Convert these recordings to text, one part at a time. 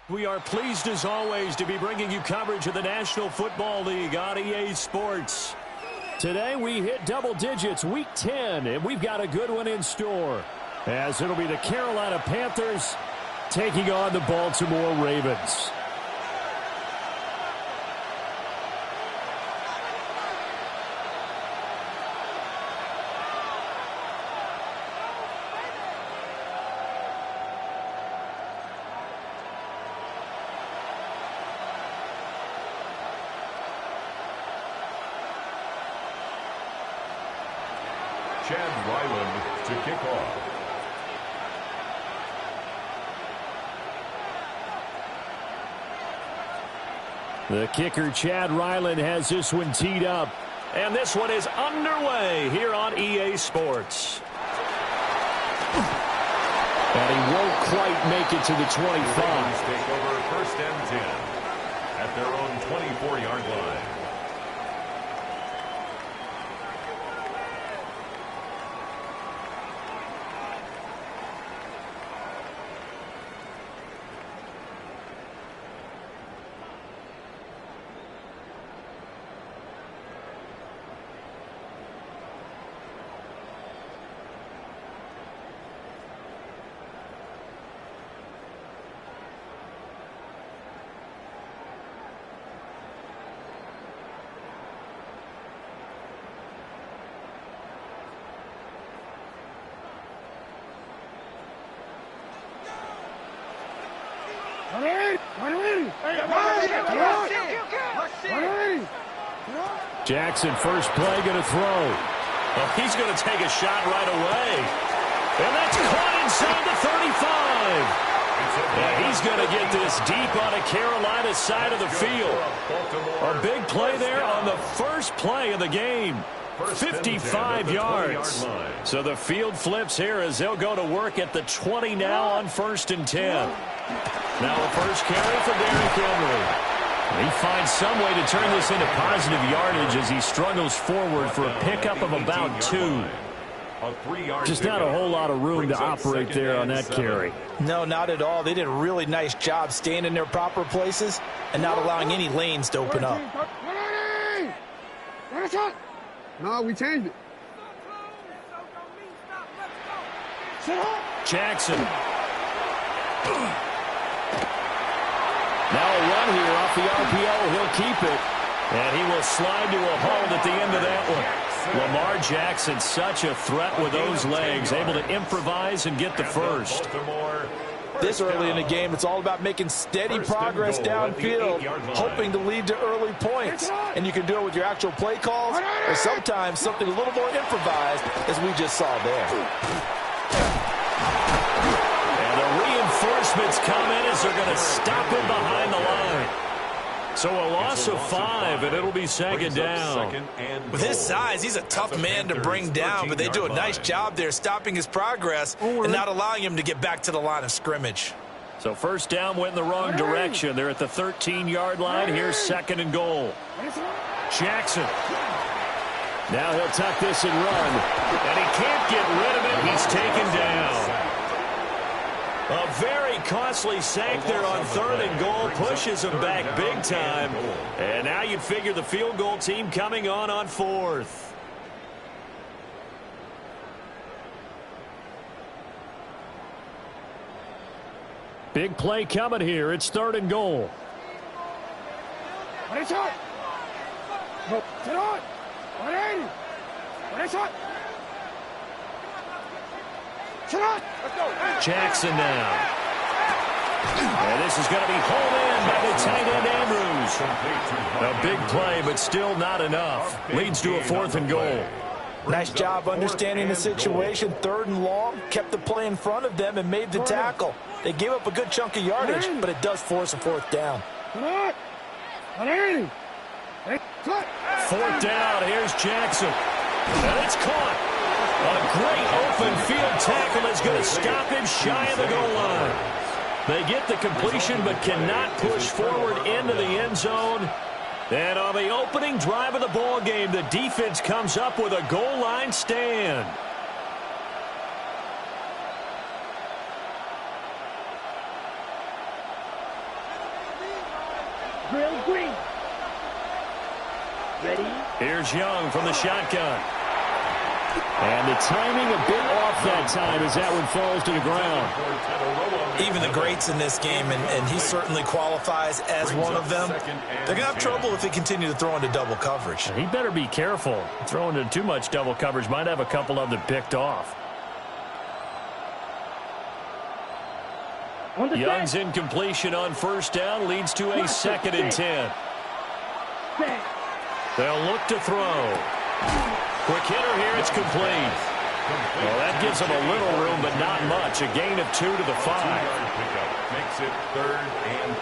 We are pleased as always to be bringing you coverage of the National Football League on EA Sports. Today we hit double digits, week 10, and we've got a good one in store, as it'll be the Carolina Panthers taking on the Baltimore Ravens. Chad Ryland to kick off. The kicker, Chad Ryland, has this one teed up. And this one is underway here on EA Sports. And he won't quite make it to the 25. Take over first and 10 at their own 24-yard line. Jackson, first play, going to throw. Oh, he's going to take a shot right away. And that's caught inside the 35. And he's going to get this deep on a Carolina side of the field. A big play there on the first play of the game. 55 yards. So the field flips here as they'll go to work at the 20 now on first and 10. Now a first carry for Derrick Henry. He finds some way to turn this into positive yardage as he struggles forward for a pickup of about 2. Just not a whole lot of room to operate there on that carry. No, not at all. They did a really nice job staying in their proper places and not allowing any lanes to open up. No, we changed it. Jackson. Now a run here off the RPO. He'll keep it. And he will slide to a hold at the end of that one. Lamar Jackson, such a threat with those legs, able to improvise and get the first. This early in the game, it's all about making steady progress downfield, hoping to lead to early points. And you can do it with your actual play calls, or sometimes something a little more improvised, as we just saw there. And the reinforcements come in as they're going to stop him behind the line. So a loss of 5, and it'll be second down. With his size, he's a tough man to bring down, but they do a nice job there stopping his progress and not allowing him to get back to the line of scrimmage. So first down went in the wrong direction. They're at the 13-yard line. Here's second and goal. Jackson. Now he'll tuck this and run. And he can't get rid of it. He's taken down. A very costly sack there on third and goal. Pushes him back big time. And now you'd figure the field goal team coming on fourth. Big play coming here. It's third and goal. Jackson now. And this is going to be hauled in by the tight end Andrews. A big play, but still not enough. Leads to a fourth and goal. Nice job understanding the situation. Third and long, kept the play in front of them and made the tackle. They gave up a good chunk of yardage, but it does force a fourth down. Fourth down, here's Jackson. And it's caught. A great open field tackle is going to stop him shy of the goal line. They get the completion but cannot push forward into the end zone. And on the opening drive of the ball game, the defense comes up with a goal line stand. drill green. Ready? Here's Young from the shotgun. And the timing a bit off that time as that one falls to the ground. Even the greats in this game, and he certainly qualifies as one of them, they're going to have trouble if they continue to throw into double coverage. He better be careful. Throwing into too much double coverage might have a couple of them picked off. Young's incompletion on first down leads to a 2nd and 10. They'll look to throw. Quick hitter here, it's complete. Well, that gives them a little room, but not much. A gain of 2 to the 5. Makes it 3rd and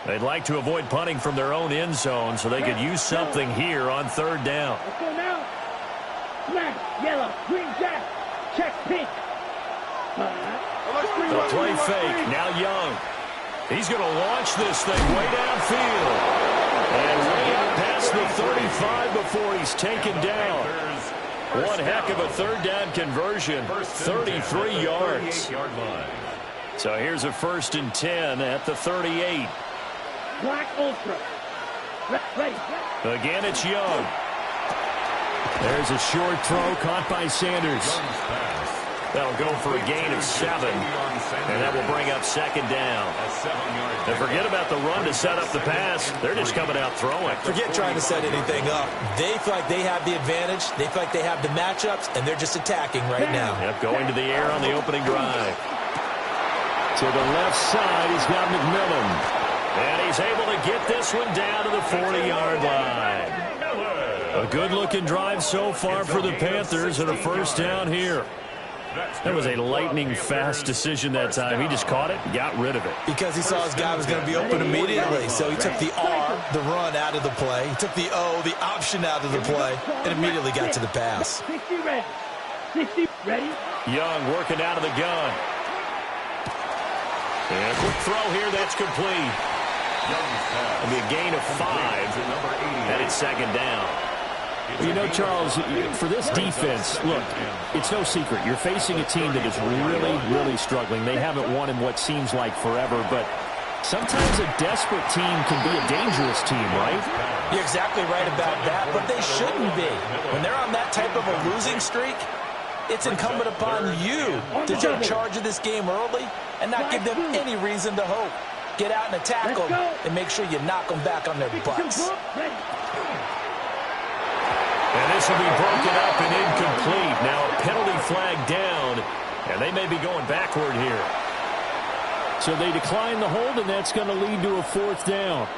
8. They'd like to avoid punting from their own end zone, so they could use something here on 3rd down. Let's go now. Black, yellow, green, jack, check, pink. The play fake. Now Young. He's going to launch this thing way downfield. And way out past the 35 before he's taken down. One heck of a 3rd down conversion. 33 yards. So here's a 1st and 10 at the 38. Black ultra. Ready. Again, it's Young. There's a short throw caught by Sanders. That'll go for a gain of 7. And that will bring up 2nd down. And forget about the run to set up the pass. They're just coming out throwing. Forget trying to set anything up. They feel like they have the advantage. They feel like they have the matchups, and they're just attacking right now. Yep, going to the air on the opening drive. To the left side, he's got McMillan. And he's able to get this one down to the 40-yard line. A good-looking drive so far for the Panthers and a 1st down here. That was a lightning-fast decision that time. He just caught it and got rid of it. Because he saw his guy was going to be open immediately. So he took the R, the run, out of the play. He took the O, the option, out of the play, and immediately got to the pass. 60 ready. 60 ready. Young working out of the gun. And a quick throw here. That's complete. It'll be a gain of 5. And it's 2nd down. You know, Charles, for this defense, look, it's no secret. You're facing a team that is really, really struggling. They haven't won in what seems like forever, but sometimes a desperate team can be a dangerous team, right? You're exactly right about that, but they shouldn't be. When they're on that type of a losing streak, it's incumbent upon you to take charge of this game early and not give them any reason to hope. Get out and attack them and make sure you knock them back on their butts. And this will be broken up and incomplete. Now a penalty flag down, and they may be going backward here. So they decline the hold, and that's going to lead to a 4th down.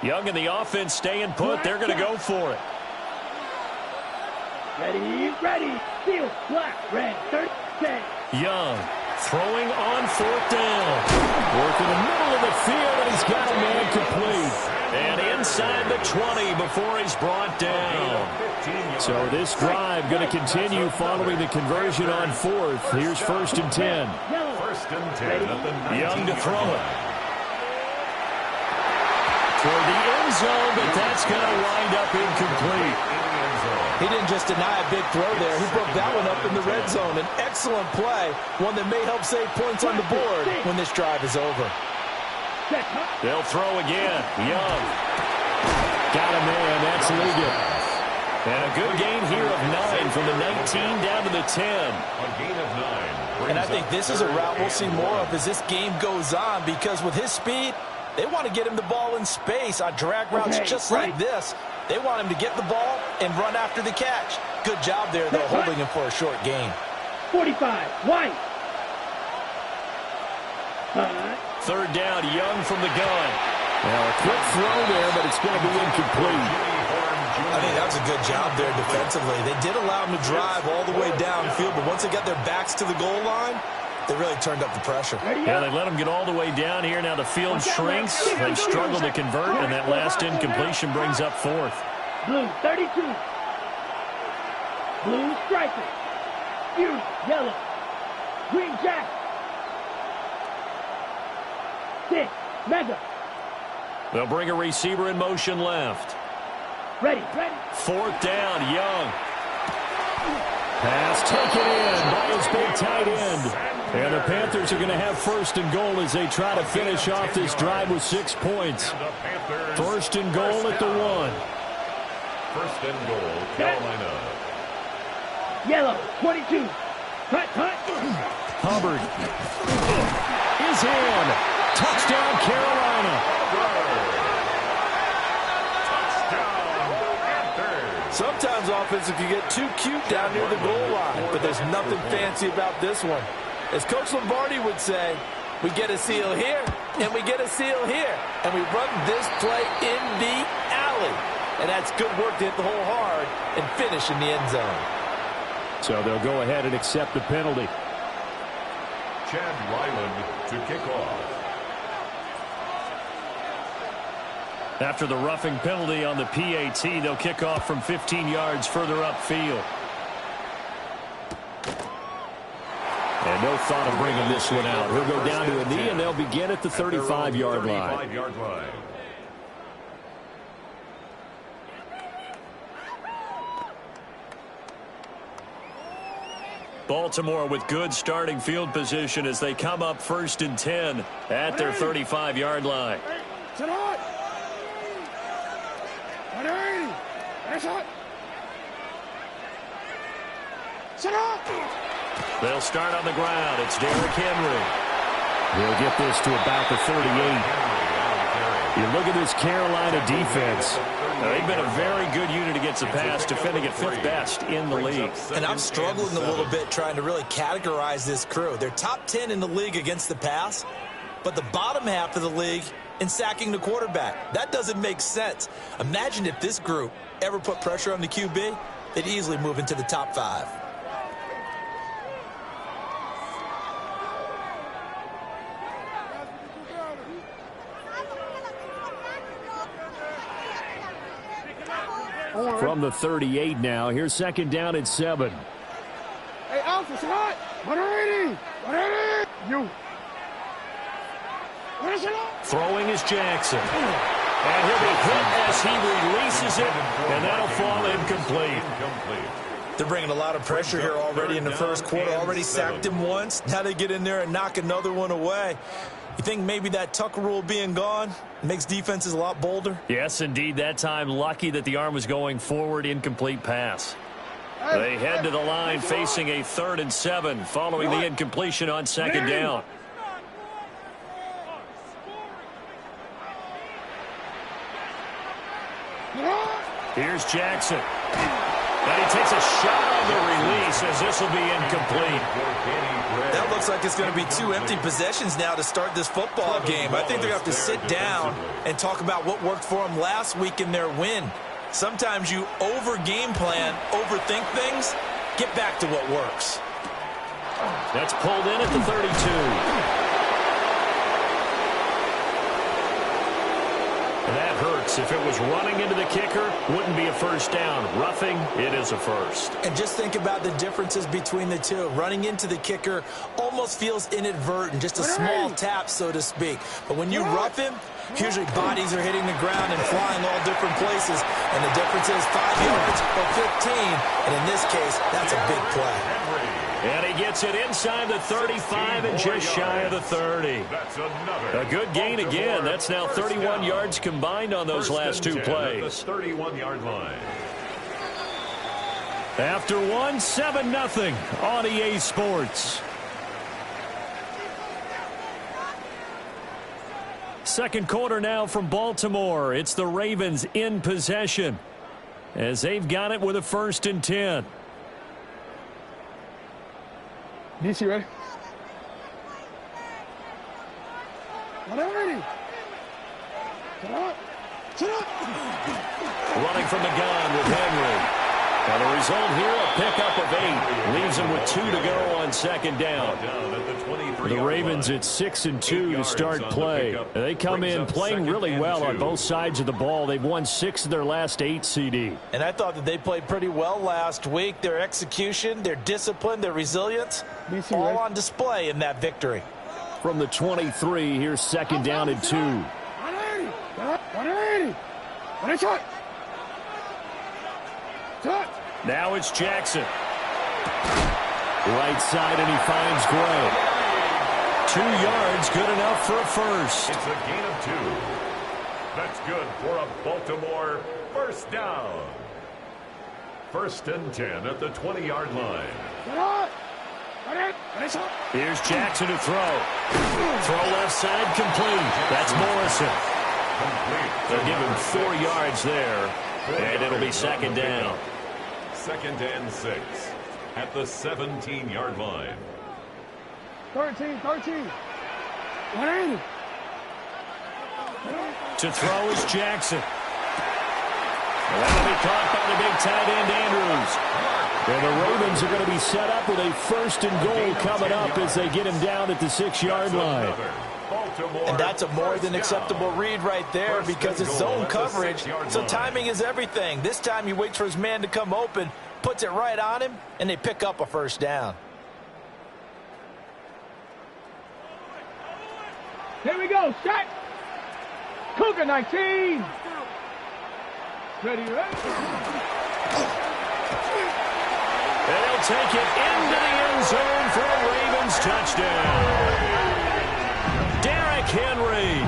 Young and the offense staying put. They're going to go for it. Ready. Field, black, red, 30, 10. Young throwing on 4th down. Work in the middle of the field, and he's got a man complete. And inside the 20 before he's brought down. So this drive going to continue following the conversion on 4th. Here's 1st and 10. 1st and 10 at the 19. Young to throw it. For the end zone, but that's going to wind up incomplete. He didn't just deny a big throw there. He broke that one up in the red zone. An excellent play, one that may help save points on the board when this drive is over. They'll throw again. Young. Got a man. That's Ligon. And a good gain here of 9 from the 19 down to the 10. A gain of 9. And I think this is a route we'll see more of as this game goes on, because with his speed, they want to get him the ball in space on drag routes just like this. They want him to get the ball and run after the catch. Good job there, though, holding him for a short gain. 45, white. 3rd down, Young from the gun. Now a quick throw there, but it's going to be incomplete. I think that was a good job there defensively. They did allow him to drive all the way downfield, but once they got their backs to the goal line, they really turned up the pressure. Yeah, they let him get all the way down here. Now the field shrinks. They've struggled to convert, and that last incompletion brings up 4th. Blue, 32. Blue striker. Yellow. Green jack. 6. Mega. They'll bring a receiver in motion left. Ready. 4th down, Young. Pass taken in by his big tight end. And the Panthers are going to have 1st and goal as they try to finish off this drive with 6 points. 1st and goal at the 1. 1st and goal, Carolina. Yellow, 22. Cut. Hubbard is in. Touchdown, Carolina. Sometimes offense, if you get too cute down near the goal line, but there's nothing fancy about this one. As Coach Lombardi would say, we get a seal here, and we get a seal here, and we run this play in the alley. And that's good work to hit the hole hard and finish in the end zone. So they'll go ahead and accept the penalty. Chad Ryland to kick off. After the roughing penalty on the PAT, they'll kick off from 15 yards further upfield. And no thought of bringing this one out. He'll go down to a knee, and they'll begin at the 35-yard line. Baltimore with good starting field position as they come up 1st and 10 at their 35-yard line. They'll start on the ground. It's Derrick Henry. He'll get this to about the 38. You look at this Carolina defense. They've been a very good unit against the pass, defending at 5th best in the league. And I'm struggling a little bit trying to really categorize this crew. They're top 10 in the league against the pass, but the bottom half of the league in sacking the quarterback. That doesn't make sense. Imagine if this group ever put pressure on the QB, they'd easily move into the top 5. From the 38 now. Here's 2nd down and 7. Hey, Alpha, slide. 180. You. Throwing is Jackson. And he'll be hit as he releases it, and that'll fall incomplete. They're bringing a lot of pressure here already in the 1st quarter. Already sacked him once. Now they get in there and knock another one away. You think maybe that Tucker rule being gone makes defenses a lot bolder? Yes, indeed. That time, lucky that the arm was going forward. Incomplete pass. They head to the line facing a 3rd and 7 following the incompletion on 2nd down. Here's Jackson. And he takes a shot on the release as this will be incomplete. That looks like it's going to be 2 empty possessions now to start this football game. I think they're going to have to sit down and talk about what worked for them last week in their win. Sometimes you over-game plan, overthink things, get back to what works. That's pulled in at the 32. And that hurts. If it was running into the kicker, wouldn't be a 1st down. Roughing, it is a 1st. And just think about the differences between the two. Running into the kicker almost feels inadvertent, just a small tap, so to speak. But when you rough him, usually bodies are hitting the ground and flying all different places. And the difference is 5 yards or 15. And in this case, that's a big play. And he gets it inside the 35 and just shy of the 30. A good gain again. That's now 31 yards combined on those last 2 plays. 31-yard line. After one, 7-0 on EA Sports. Second quarter now from Baltimore. It's the Ravens in possession as they've got it with a 1st and 10. DC, ready? 180. Running from the gun with Henry. Now the result here, a pickup of 8. Leaves him with 2 to go on 2nd down. The Ravens at 6 and 2 to start play. They come in playing really well on both sides of the ball. They've won 6 of their last 8, CD. And I thought that they played pretty well last week. Their execution, their discipline, their resilience, all on display in that victory. from the 23. Here's second down and 2. 180. Now it's Jackson. Right side, and he finds Gray. 2 yards, good enough for a first. It's a gain of 2. That's good for a Baltimore first down. 1st and 10 at the 20-yard line. Here's Jackson to throw. Throw left side, complete. That's Morrison. They'll give him 4 yards there, and it'll be second down. 2nd and 6 at the 17-yard line. 13. 180. To throw is Jackson. And that'll be caught by the big tight end, Andrews. And the Ravens are going to be set up with a 1st and goal coming up as they get him down at the 6-yard line. And that's a more than acceptable read right there because it's zone coverage, so timing is everything. This time he waits for his man to come open, puts it right on him, and they pick up a first down. Here we go, shot. Cougar 19. Ready, ready. And they'll take it into the end zone for a Ravens touchdown. Derrick Henry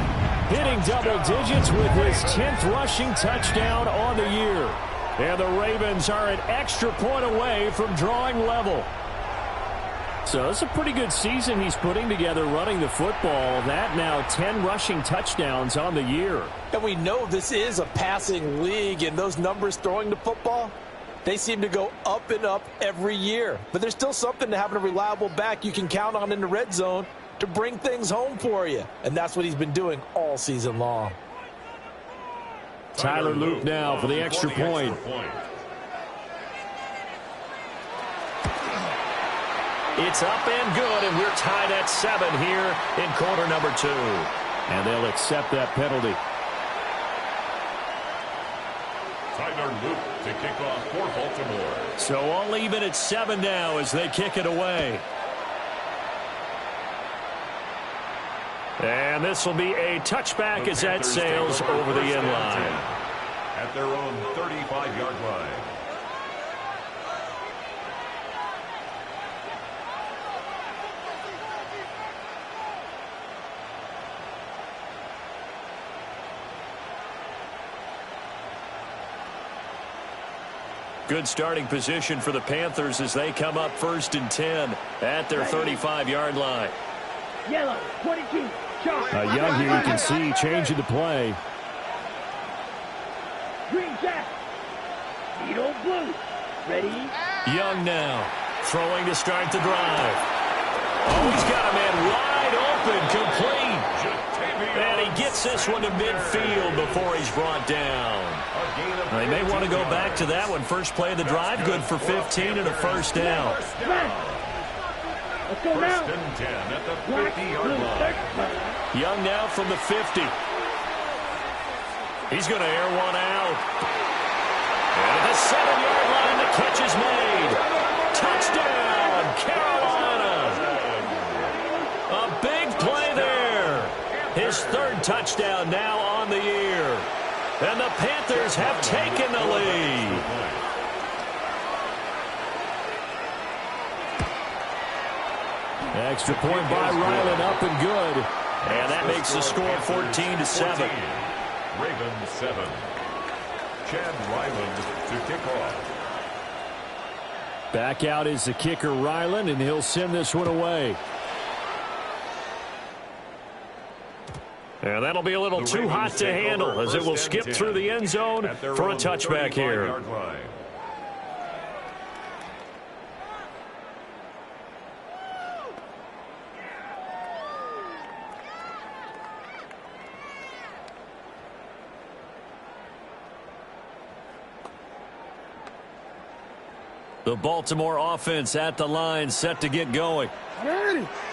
hitting double digits with his 10th rushing touchdown on the year. And the Ravens are an extra point away from drawing level. So it's a pretty good season he's putting together running the football. That now 10 rushing touchdowns on the year. And we know this is a passing league, and those numbers throwing the football, they seem to go up and up every year. But there's still something to having a reliable back you can count on in the red zone to bring things home for you. And that's what he's been doing all season long. Tyler Luke now for the extra point. It's up and good, and we're tied at 7 here in quarter number 2. And they'll accept that penalty. Tyler Luke to kick off for Baltimore. So all even at 7 now as they kick it away. And this will be a touchback as that sails over the end line. At their own 35-yard line. Good starting position for the Panthers as they come up 1st and 10 at their 35-yard line. Yellow, 22, shot. Young here, you can see changing the play. Green jack. Needle blue. Ready? Young now, throwing to start the drive. Oh, he's got a man wide open, complete. And he gets this one to midfield before he's brought down. They may want to go back to that one. First play of the drive, good for 15 and a first down. Let's go now. 1st and 10 at the 50-yard line. Young now from the 50. He's going to air one out. And at the 7-yard line, the catch is made. Touchdown, Carolina. A big play there. His 3rd touchdown now on the year. And the Panthers have taken the lead. Extra point by Ryland, up and good. And that makes the score 14-7. Ravens 7. Chad Ryland to kick off. Back out is the kicker, Ryland, and he'll send this one away. And that'll be a little too hot to handle as it will skip through the end zone for a touchback here. The Baltimore offense at the line, set to get going.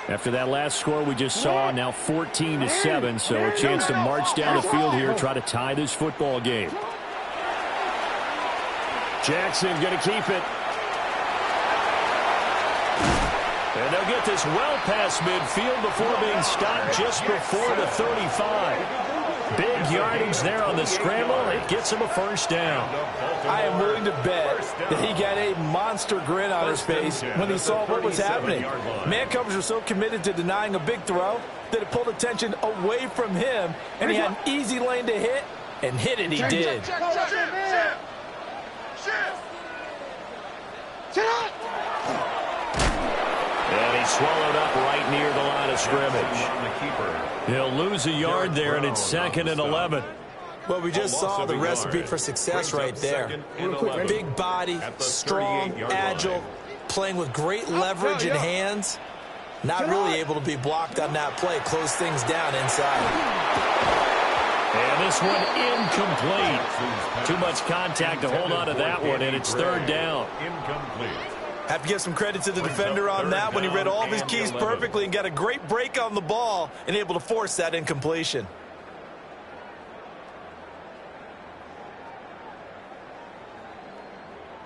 After that last score we just saw, now 14-7, so a chance to march down the field here, try to tie this football game. Jackson going to keep it. And they'll get this well past midfield before being stopped just before the 35. Big yardage there on the scramble. It gets him a first down. I am willing to bet that he got a monster grin on his face when he saw what was happening. Man covers were so committed to denying a big throw that it pulled attention away from him, and he had an easy lane to hit, and hit it he did. And he swallowed up right near the line of scrimmage. He'll lose a yard there, and it's 2nd and 11. Well, we just saw the recipe for success right there. Big body, strong, agile, playing with great leverage in hands. Not really able to be blocked on that play. Close things down inside. And this one incomplete. Too much contact to hold on to that one, and it's 3rd down. Incomplete. Have to give some credit to the defender on that when he read all of his keys perfectly and got a great break on the ball and able to force that incompletion.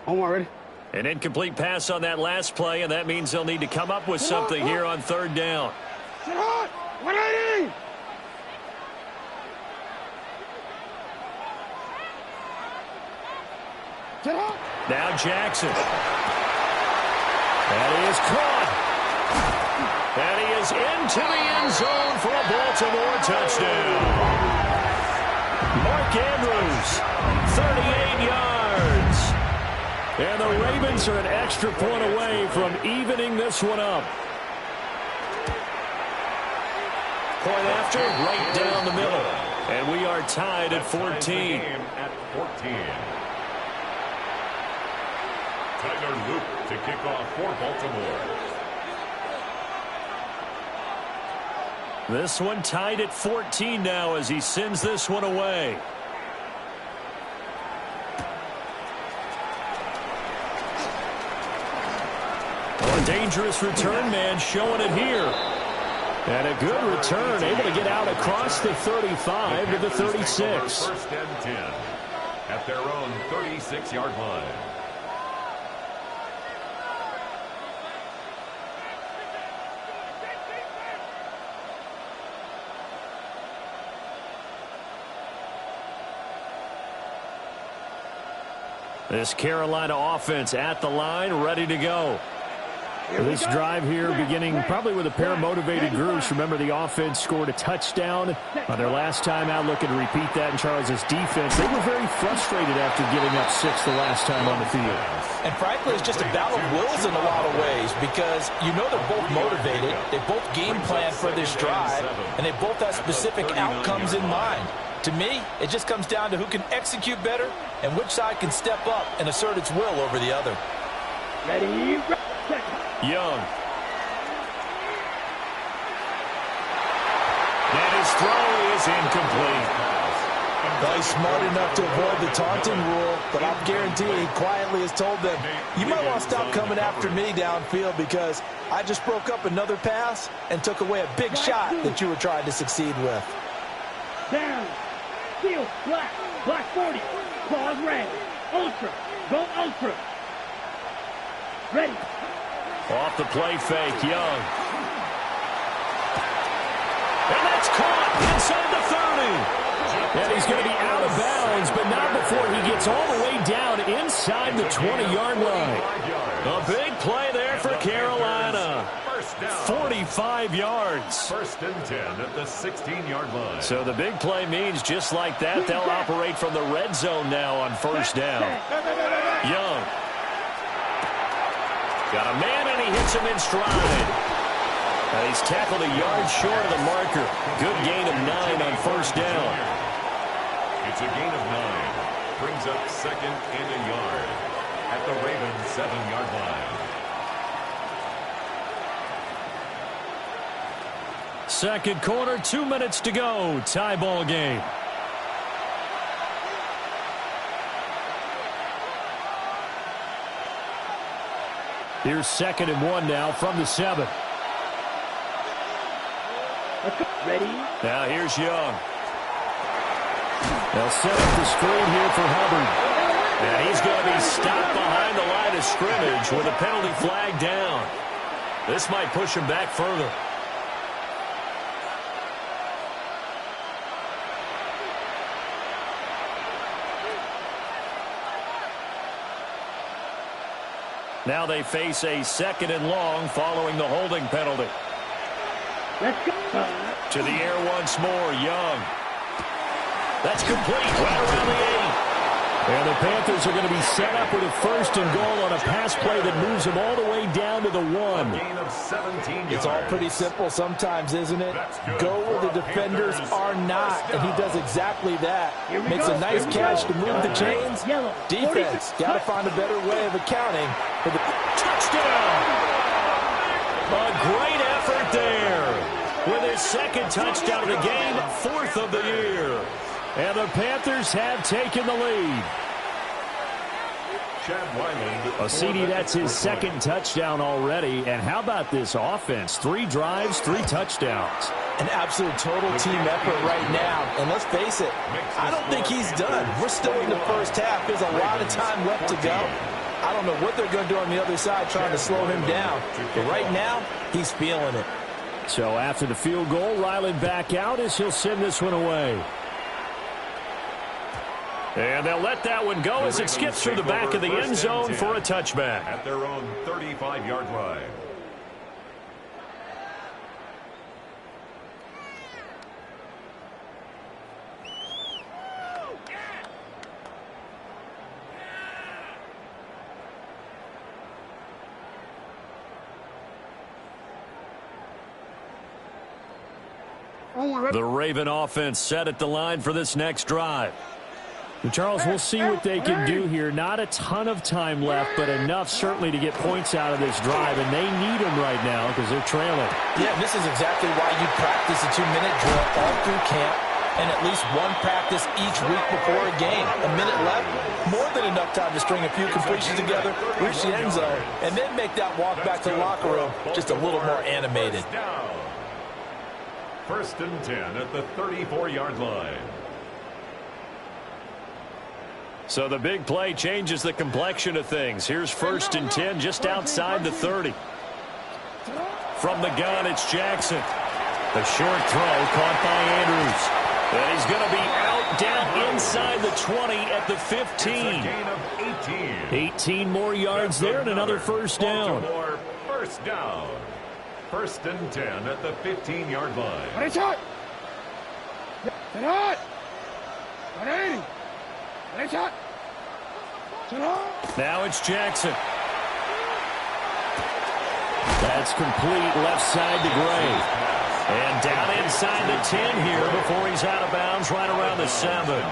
Omar, ready? An incomplete pass on that last play, and that means they'll need to come up with something here on 3rd down. Sit hot! 180! Sit hot! Now Jackson. And he is caught. And he is into the end zone for a Baltimore touchdown. Mark Andrews, 38 yards. And the Ravens are an extra point away from evening this one up. Point after, right down the middle. And we are tied at 14. Tyler Luke to kick off for Baltimore. This one tied at 14 now as he sends this one away. A dangerous return man showing it here. And a good return, able to get out across the 35 to the 36. 1st and 10 at their own 36-yard line. This Carolina offense at the line, ready to go. This drive here beginning probably with a pair of motivated groups. Remember, the offense scored a touchdown on their last time out. Looking to repeat that in Charles's defense. They were very frustrated after giving up 6 the last time on the field. And frankly, it's just a battle of wills in a lot of ways because you know they're both motivated. They both game plan for this drive, and they both have specific outcomes in mind. To me, it just comes down to who can execute better and which side can step up and assert its will over the other. Ready, Young. And his throw is incomplete. Well, he's smart enough to avoid the taunting rule, but I'm guaranteeing he quietly has told them, you might want to stop coming after me downfield because I just broke up another pass and took away a big shot that you were trying to succeed with. down, steel, black, black 40, claws red, ultra, go ultra. Ready. Off the play fake, Young. And that's caught inside the 30. And he's going to be out of bounds, but not before he gets all the way down inside the 20-yard line. A big play there for Carolina. 45 yards. 1st and 10 at the 16-yard line. So the big play means just like that, they'll operate from the red zone now on 1st down. Young. Got a man, and he hits him in stride. And he's tackled a yard short of the marker. Good gain of 9 on 1st down. It's a gain of 9. Brings up 2nd and a yard at the Ravens' 7-yard line. Second quarter, 2 minutes to go. Tie ball game. Here's 2nd and 1 now from the 7. Ready. Now here's Young. They'll set up the screen here for Hubbard. And he's going to be stopped behind the line of scrimmage with a penalty flag down. This might push him back further. Now they face a 2nd and long following the holding penalty. Let's go. To the air once more, Young. That's complete, right around the 8. And the Panthers are going to be set up with a 1st and goal on a pass play that moves them all the way down to the 1. Gain of 17 yards. It's all pretty simple sometimes, isn't it? Go where the defenders are not, and he does exactly that. Makes a nice catch to move the chains. Defense got to find a better way of accounting for the touchdown. A great effort there. With his 2nd touchdown of the game, 4th of the year. And the Panthers have taken the lead. CD, that's his 2nd touchdown already. And how about this offense? 3 drives, 3 touchdowns. An absolute total team effort right now. And let's face it, I don't think he's done. We're still in the first half. There's a lot of time left to go. I don't know what they're going to do on the other side trying to slow him down. But right now, he's feeling it. So after the field goal, Ryland back out as he'll send this one away. And they'll let that one go as it skips through the back of the end zone for a touchback. At their own 35-yard line. The Raven offense set at the line for this next drive. And Charles, we'll see what they can do here. Not a ton of time left, but enough certainly to get points out of this drive, and they need them right now because they're trailing. Yeah, this is exactly why you practice a 2-minute drill all through camp and at least one practice each week before a game. A minute left, more than enough time to string a few completions together, reach the end zone, and then make that walk back to the locker room just a little more animated. 1st and 10 at the 34-yard line. So the big play changes the complexion of things. Here's 1st and 10 just outside the 30. From the gun, it's Jackson. The short throw caught by Andrews. And he's going to be out down inside the 20 at the 15. Gain of 18. 18 more yards there and another 1st down. First down. 1st and 10 at the 15-yard line. Ready, shot. Get hot. 180. Ready, shot. Get hot. Now it's Jackson. That's complete left side to Gray. And down inside the 10 here before he's out of bounds right around the 7.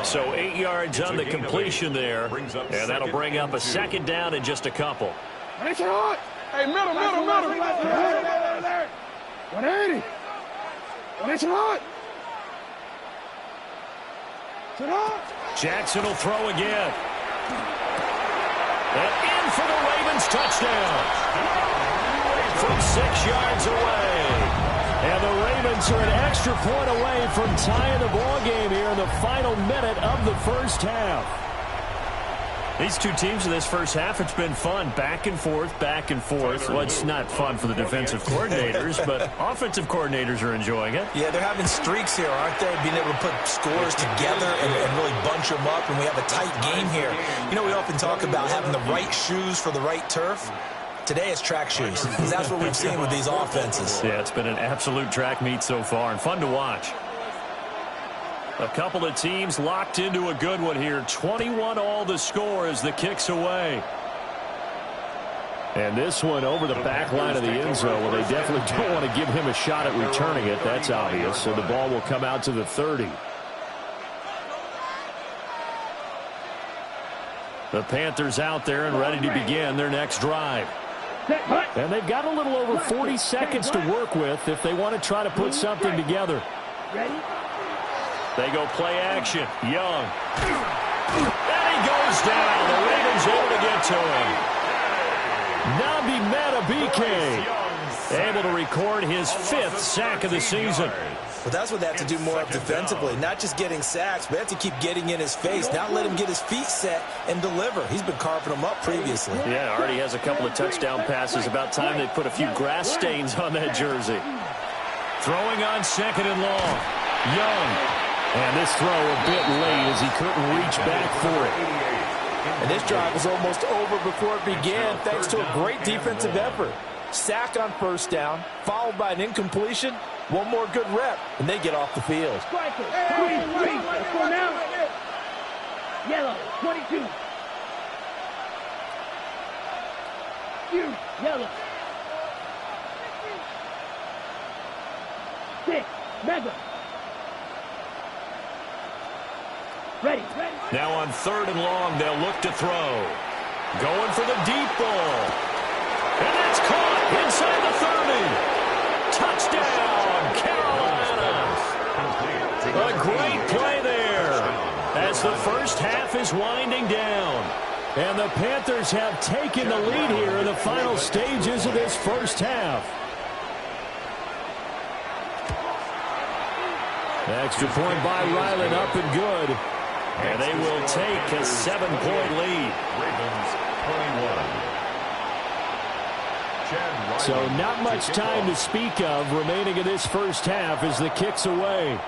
So 8 yards on the completion there. And that'll bring up a 2nd down in just a couple. Ready, shot. Hey, middle. 180. Ready, shot. Jackson will throw again. And in for the Ravens touchdown. From 6 yards away. And the Ravens are an extra point away from tying the ball game here in the final minute of the first half. These two teams in this first half, it's been fun. Back and forth, back and forth. Well, it's not fun for the defensive coordinators, but offensive coordinators are enjoying it. Yeah, they're having streaks here, aren't they? Being able to put scores together and really bunch them up, and we have a tight game here. You know, we often talk about having the right shoes for the right turf. Today it's track shoes. That's what we've seen with these offenses. Yeah, it's been an absolute track meet so far, and fun to watch. A couple of teams locked into a good one here. 21 all the score as the kick's away. And this one over the back line of the end zone. Well, they definitely don't want to give him a shot at returning it. That's obvious. So the ball will come out to the 30. The Panthers out there and ready to begin their next drive. And they've got a little over 40 seconds to work with if they want to try to put something together. They go play action. Young. And he goes down. The Ravens able to get to him. Nabi Matabike able to record his 5th sack of the season. Well, that's what they have to do more of defensively. Not just getting sacks, but they have to keep getting in his face, not let him get his feet set and deliver. He's been carving them up previously. Yeah, already has a couple of touchdown passes. About time they put a few grass stains on that jersey. Throwing on 2nd and long. Young. And this throw a bit late as he couldn't reach back for it. And this drive was almost over before it began thanks to a great defensive effort. Sack on 1st down, followed by an incompletion. One more good rep, and they get off the field. Striker, 23. Let's go now. Yellow, 22. You, yellow. 6, mega. Ready. Now on 3rd and long, they'll look to throw. Going for the deep ball. And that's caught inside the 30. Touchdown, Carolina. A great play there as the first half is winding down. And the Panthers have taken the lead here in the final stages of this first half. Extra point by Ryland, up and good. And they will take a 7-point lead. Ravens 21. So not much time to speak of remaining in this first half as the kick's away.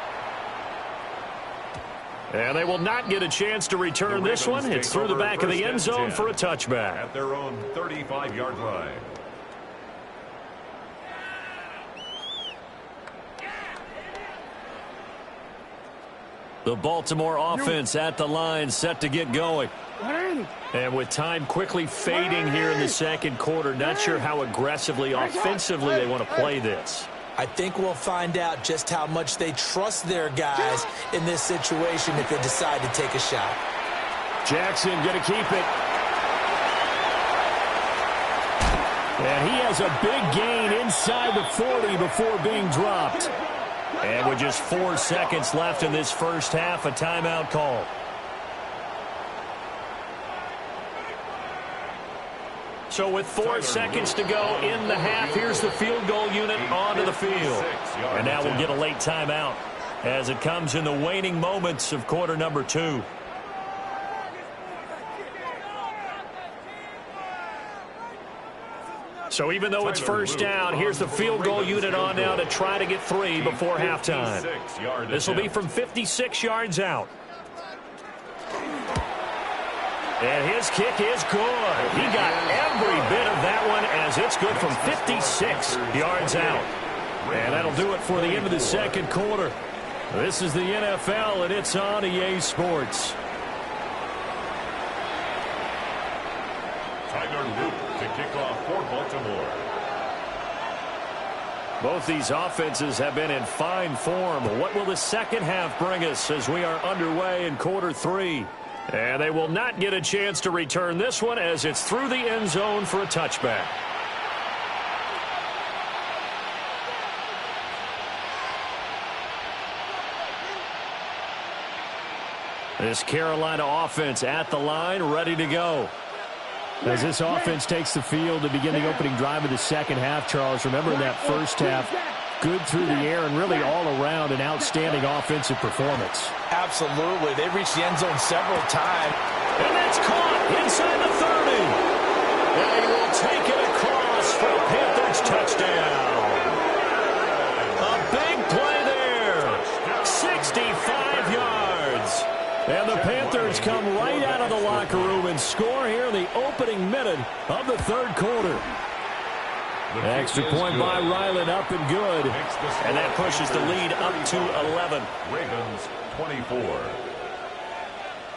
And they will not get a chance to return this one. It's through the back of the end zone for a touchback. At their own 35-yard line. The Baltimore offense at the line, set to get going. And with time quickly fading here in the second quarter, not sure how aggressively, offensively they want to play this. I think we'll find out just how much they trust their guys in this situation if they decide to take a shot. Jackson going to keep it. And he has a big gain inside the 40 before being dropped. And with just 4 seconds left in this first half, a timeout call. So with 4 seconds to go in the half, here's the field goal unit onto the field. And now we'll get a late timeout as it comes in the waning moments of quarter number 2. So even though it's first down, here's the field goal unit on now to try to get 3 before halftime. This will be from 56 yards out. And his kick is good. He got every bit of that one as it's good from 56 yards out. And that'll do it for the end of the second quarter. This is the NFL, and it's on EA Sports. Tyler Luke to kick off for Baltimore. Both these offenses have been in fine form. What will the second half bring us as we are underway in quarter 3? And they will not get a chance to return this one as it's through the end zone for a touchback. This Carolina offense at the line, ready to go. As this offense takes the field to begin the opening drive of the second half, Charles, remember in that first half, good through the air and really all around an outstanding offensive performance. Absolutely. They reached the end zone several times. And that's caught inside the 30. And he will take it across for a Panthers touchdown. A big play there. 65 yards. And the Panthers come right out of the locker room and score here in the opening minute of the third quarter. Extra point by Ryland, up and good. And that pushes the lead up to 11. Ravens 24.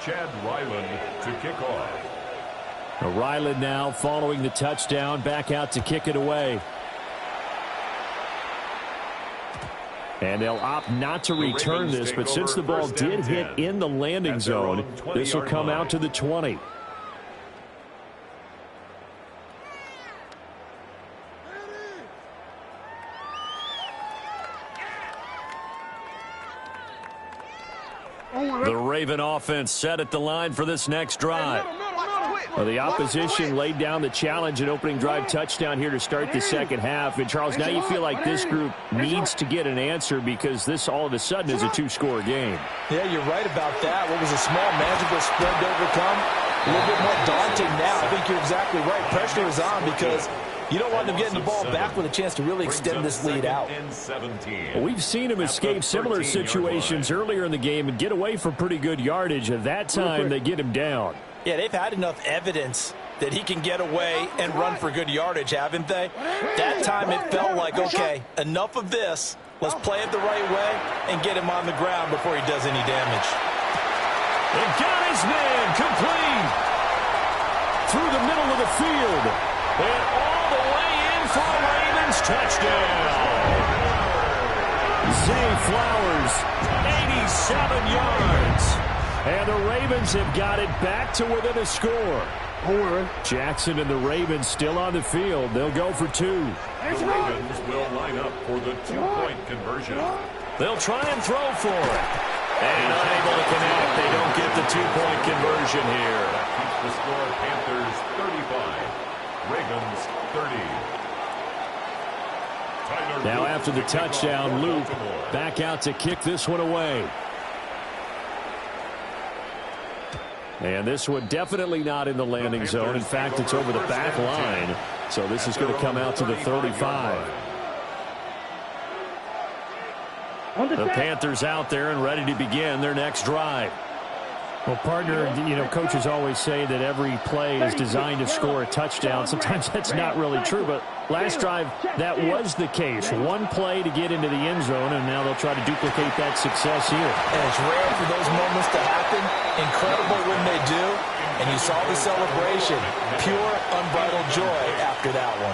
Chad Ryland to kick off. Ryland now following the touchdown, back out to kick it away. And they'll opt not to return this, but since the ball did hit in the landing zone, this will come out to the 20. The Raven offense set at the line for this next drive. Well, the opposition laid down the challenge and opening drive touchdown here to start the second half. And, Charles, now you feel like this group needs to get an answer because this all of a sudden is a two-score game. Yeah, you're right about that. What was a small, manageable spread to overcome, a little bit more daunting now. I think you're exactly right. Pressure is on because you don't want them getting the ball back with a chance to really extend this lead out. Well, we've seen him escape similar situations earlier in the game and get away from pretty good yardage. At that time, they get him down. Yeah, they've had enough evidence that he can get away and run for good yardage, haven't they? That time it felt like, okay, enough of this. Let's play it the right way and get him on the ground before he does any damage. And got his man complete through the middle of the field. And all the way in for a Ravens touchdown. Zay Flowers, 87 yards. And the Ravens have got it back to within a score. Jackson and the Ravens still on the field. They'll go for two. The Ravens will line up for the two-point conversion. They'll try and throw for it. And unable to connect. They don't get the two-point conversion here. That keeps the score Panthers 35, Ravens 30. Now after the touchdown, Luke back out to kick this one away. And this one definitely not in the landing zone. In fact, it's over the back line. So this is going to come out to the 35. The Panthers out there and ready to begin their next drive. Well, partner, you know, coaches always say that every play is designed to score a touchdown. Sometimes that's not really true, but last drive, that was the case. One play to get into the end zone, and now they'll try to duplicate that success here. And it's rare for those moments to happen. Incredible when they do. And you saw the celebration. Pure, unbridled joy after that one.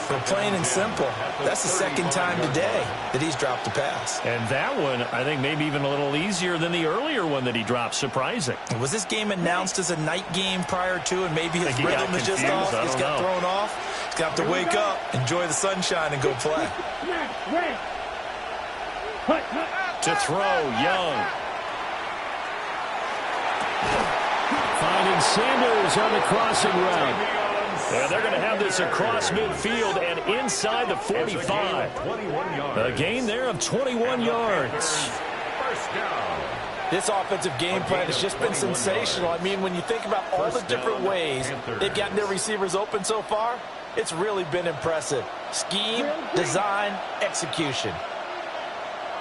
But plain and simple, that's the second time today that he's dropped a pass. And that one, I think, maybe even a little easier than the earlier one that he dropped. Surprising. Was this game announced as a night game prior to, and maybe his rhythm is just off? He's got thrown off. He's got to wake up, enjoy the sunshine, and go play. To throw, Young. Finding Sanders on the crossing route. And they're going to have this across midfield and inside the 45. A gain there of 21 yards. This offensive game plan has just been sensational. I mean, when you think about all the different ways they've gotten their receivers open so far, it's really been impressive. Scheme, design, execution.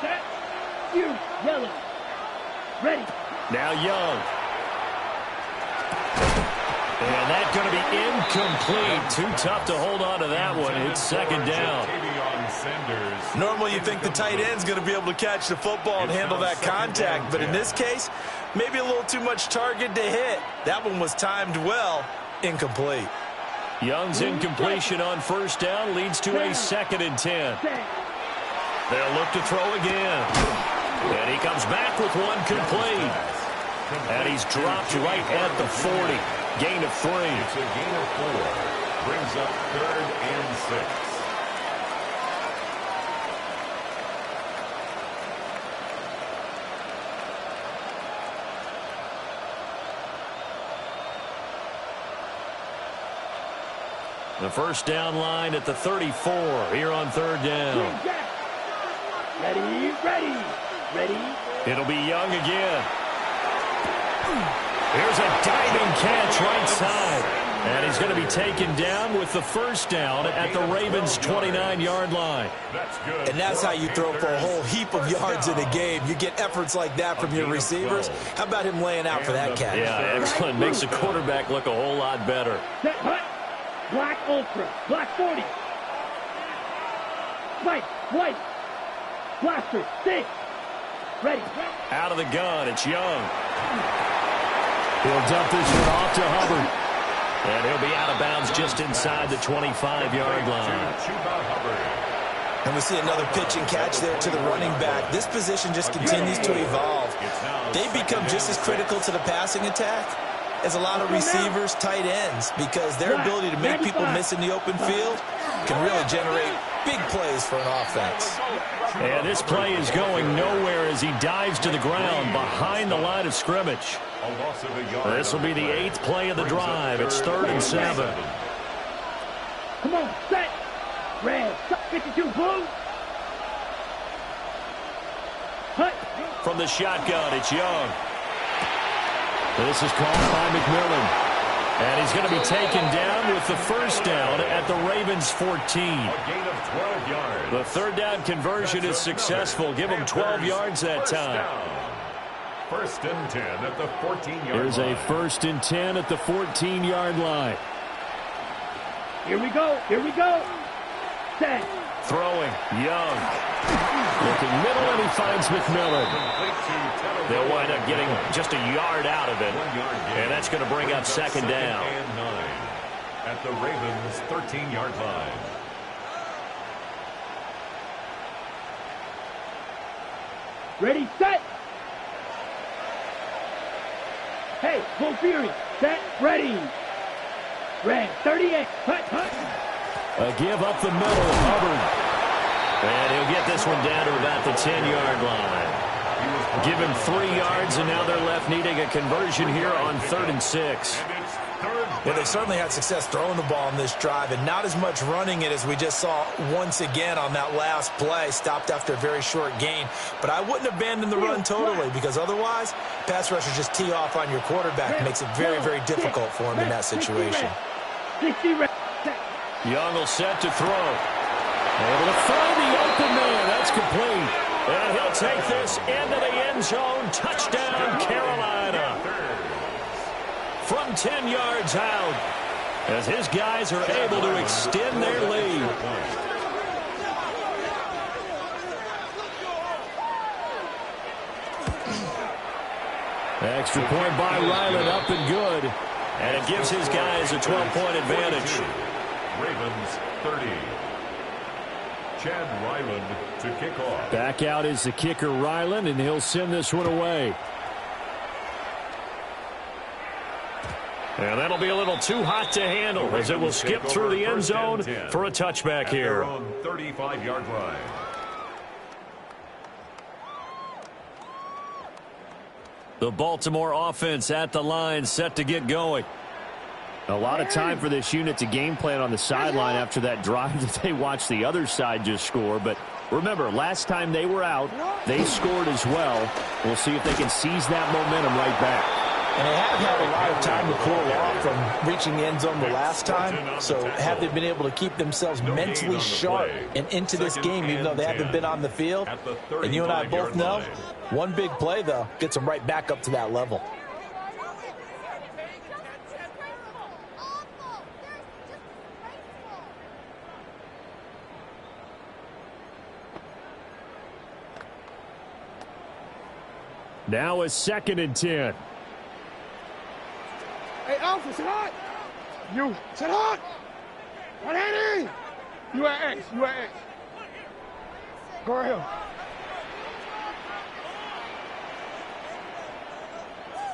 Set, you, yellow, ready. Now Young. And that's going to be incomplete. Too tough to hold on to that one. It's second down. Normally you think the tight end's going to be able to catch the football and handle that contact. But in this case, maybe a little too much target to hit. That one was timed well. Incomplete. Young's incompletion on first down leads to a 2nd and 10. They'll look to throw again. And he comes back with one complete. And he's dropped right at the 40. Gain of 3. It's a gain of 4. Brings up 3rd and 6. The first down line at the 34 here on 3rd down. Ready, ready, ready. It'll be Young again. Here's a diving catch right side. And he's going to be taken down with the first down at the Ravens' 29-yard line. That's good. And that's how you throw for a whole heap of yards in a game. You get efforts like that from your receivers. How about him laying out for that catch? Yeah, excellent. Makes the quarterback look a whole lot better. Set, hut. Black Ultra. Black 40. Spike. White. Blaster. Stick. Ready. Out of the gun, it's Young. He'll dump this one off to Hubbard. And he'll be out of bounds just inside the 25-yard line. And we see another pitch and catch there to the running back. This position just continues to evolve. They become just as critical to the passing attack as a lot of receivers, tight ends, because their ability to make people miss in the open field can really generate big plays for an offense. And this play is going nowhere as he dives to the ground behind the line of scrimmage. This will be the 8th play of the drive. It's 3rd and 7. Come on, set. Red, 52, blue. Hut. From the shotgun, it's Young. This is called by McMillan. And he's going to be taken down with the first down at the Ravens' 14. The 3rd down conversion is successful. Give him 12 yards that time. 1st and 10 at the 14-yard line. Here's a 1st and 10 at the 14-yard line. Here we go. Here we go. Set. Throwing. Young. Looking middle, and he finds McMillan. They'll wind up getting just a yard out of it. And that's going to bring up 2nd down. And 9 at the Ravens' 13-yard line. Ready, set. Hey, full fury. Set, ready. Red, 38. Hut, hut. A give up the middle. Hubbard. And he'll get this one down to about the 10-yard line. Give him 3 yards, and now they're left needing a conversion here on 3rd and 6. Well, they certainly had success throwing the ball in this drive, and not as much running it as we just saw once again on that last play. Stopped after a very short gain. But I wouldn't abandon the run totally, because otherwise, pass rushers just tee off on your quarterback. It makes it very, very difficult for him in that situation. Young will set to throw. Able to find the open man. That's complete. And he'll take this into the end zone. Touchdown, Carolina. From 10 yards out, as his guys are able to extend their lead. Extra point by Ryland, up and good. And it gives his guys a 12-point advantage. Ravens 30. Chad Ryland to kick off. Back out is the kicker, Ryland, and he'll send this one away. And that'll be a little too hot to handle as it will skip through the end zone for a touchback here. On 35-yard line. The Baltimore offense at the line, set to get going. A lot of time for this unit to game plan on the sideline after that drive that they watched the other side just score. But remember, last time they were out, they scored as well. We'll see if they can seize that momentum right back. And they have had a lot of time to cool off from reaching the end zone the last time. So have they been able to keep themselves mentally sharp and into this game, even though they haven't been on the field? And you and I both know, one big play, though, gets them right back up to that level. Now a 2nd and 10. Hey, Alpha, sit hot. You, sit hot. 180. You at X, you at X. Go ahead.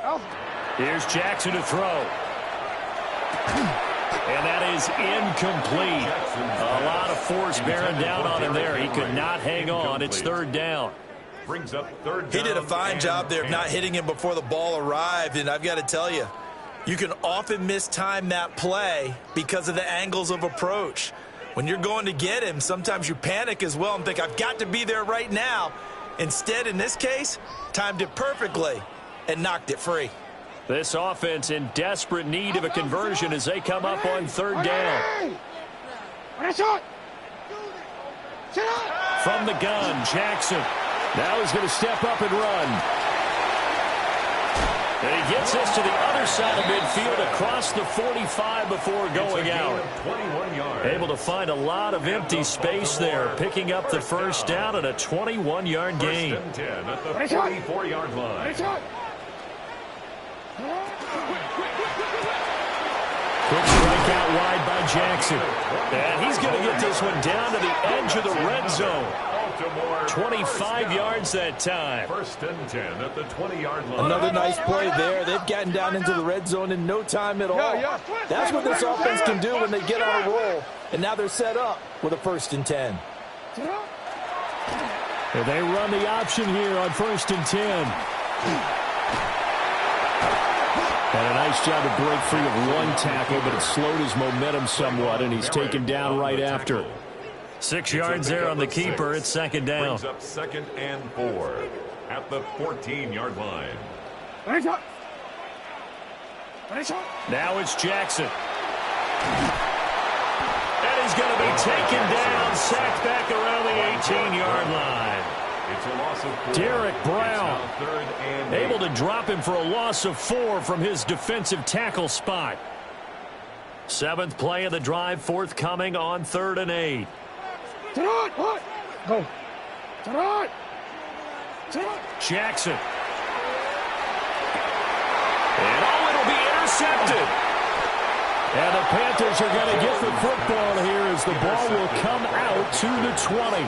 Alpha. Here's Jackson to throw. And that is incomplete. A lot of force bearing down on him there. He could not hang on. It's 3rd down. Brings up 3rd down. He did a fine job there of not hitting him before the ball arrived, and I've got to tell you, you can often mistime that play because of the angles of approach. When you're going to get him, sometimes you panic as well and think, I've got to be there right now. Instead, in this case, timed it perfectly and knocked it free. This offense in desperate need of a conversion as they come up on 3rd down. From the gun, Jackson. Now he's going to step up and run. And he gets this to the other side of midfield across the 45 before going out. 21 yards. Able to find a lot of empty space there, picking up the first down and a 21-yard gain. 1st and 10 at the 44-yard line. Quick strike out wide by Jackson. And he's going to get this one down to the edge of the red zone. Baltimore. 25 yards that time. 1st and 10 at the 20-yard line. Another nice play there. They've gotten down into the red zone in no time at all. That's what this offense can do when they get on a roll. And now they're set up with a 1st and 10. And they run the option here on 1st and 10. And a nice job to break free of one tackle, but it slowed his momentum somewhat, and he's taken down right after. 6 yards there on the keeper. It's 2nd down. Brings up 2nd and 4 at the 14-yard line. Now it's Jackson. And he's going to be taken down, sacked back around the 18-yard line. It's a loss of 4. Derek Brown It's now 3rd and 8. able to drop him for a loss of 4 from his defensive tackle spot. 7th play of the drive, forthcoming on 3rd and 8. Go. Jackson. And it'll be intercepted. And the Panthers are going to get the football here as the ball will come out to the 20.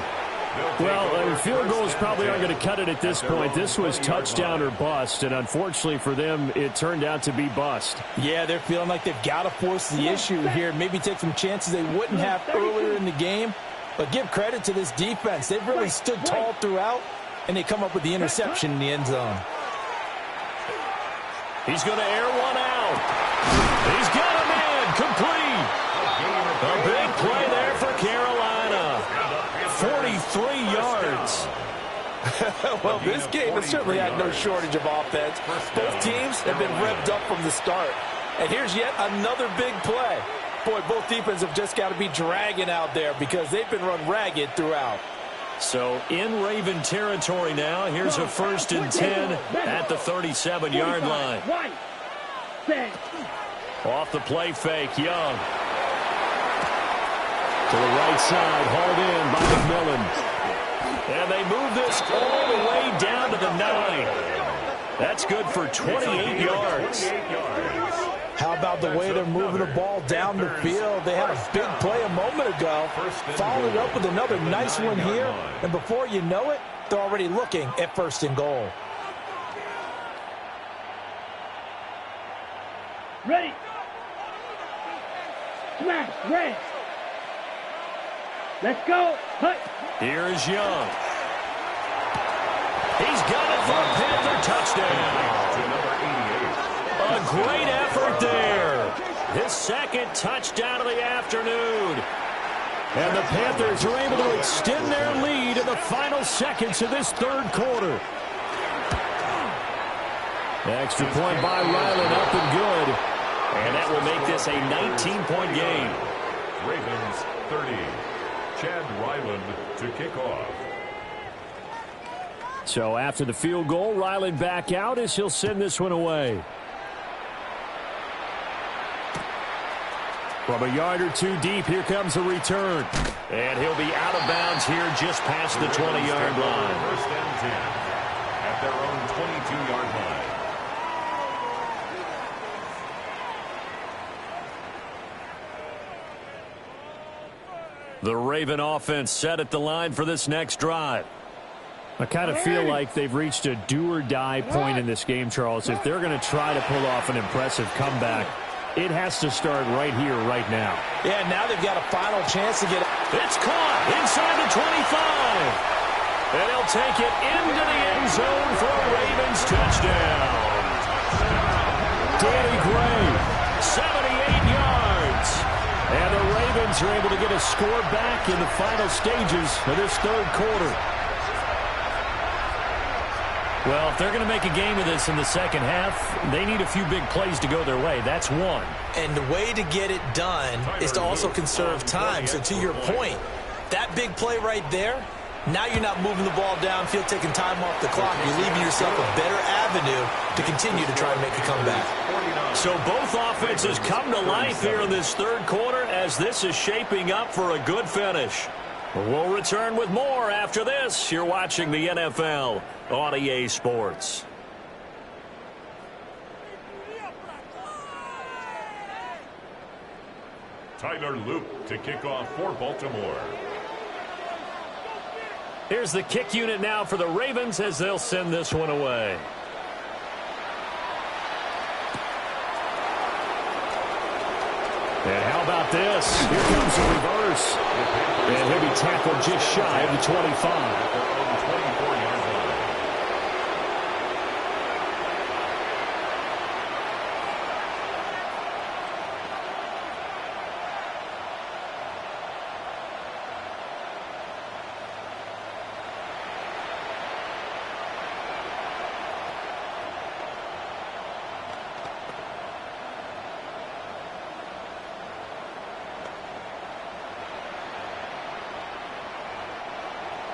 Well, field goals probably aren't going to cut it at this point. This was touchdown or bust, and unfortunately for them, it turned out to be bust. Yeah, they're feeling like they've got to force the issue here. Maybe take some chances they wouldn't have earlier in the game. But give credit to this defense. They've really stood tall throughout, and they come up with the interception in the end zone. He's going to air one out. He's got a man complete. A big play there for Carolina. 43 yards. Well, this game has certainly had no shortage of offense. Both teams have been revved up from the start. And here's yet another big play. Boy, both defenses have just got to be dragging out there because they've been run ragged throughout. So in Raven territory now. Here's a 1st and 10 at the 37-yard line. Off the play fake, Young. To the right side, hauled in by McMillan. And they move this all the way down to the 9. That's good for 28 yards. How about the way they're moving the ball down the field? They had a big play a moment ago. Followed it up with another nice one here. And before you know it, they're already looking at 1st and goal. Ready. Smash. Red. Let's go. Hut. Here is Young. He's got it for a Panther touchdown. A great effort there. His 2nd touchdown of the afternoon. And the Panthers are able to extend their lead in the final seconds of this 3rd quarter. Extra point by Ryland, up and good. And that will make this a 19-point game. Ravens 30. Chad Ryland to kick off. So after the field goal, Ryland back out as he'll send this one away. From a yard or two deep, here comes the return. And he'll be out of bounds here just past the 20-yard line. 1st and 10 at their own 22-yard line. The Raven offense set at the line for this next drive. I kind of feel like they've reached a do-or-die point in this game, Charles. If they're going to try to pull off an impressive comeback, it has to start right here, right now. Yeah, now they've got a final chance to get it. It's caught inside the 25. And he'll take it into the end zone for a Ravens touchdown. Danny Gray. 78 yards. And the Ravens are able to get a score back in the final stages of this 3rd quarter. Well, if they're going to make a game of this in the 2nd half, they need a few big plays to go their way. That's one. And the way to get it done is to also conserve time. So to your point, that big play right there, now you're not moving the ball downfield, taking time off the clock. You're leaving yourself a better avenue to continue to try and make a comeback. So both offenses come to life here in this 3rd quarter as this is shaping up for a good finish. We'll return with more after this. You're watching the NFL on EA Sports. Tyler Luke to kick off for Baltimore. Here's the kick unit now for the Ravens as they'll send this one away. And how about this? Here comes the reverse. And he'll be tackled just shy of the 25.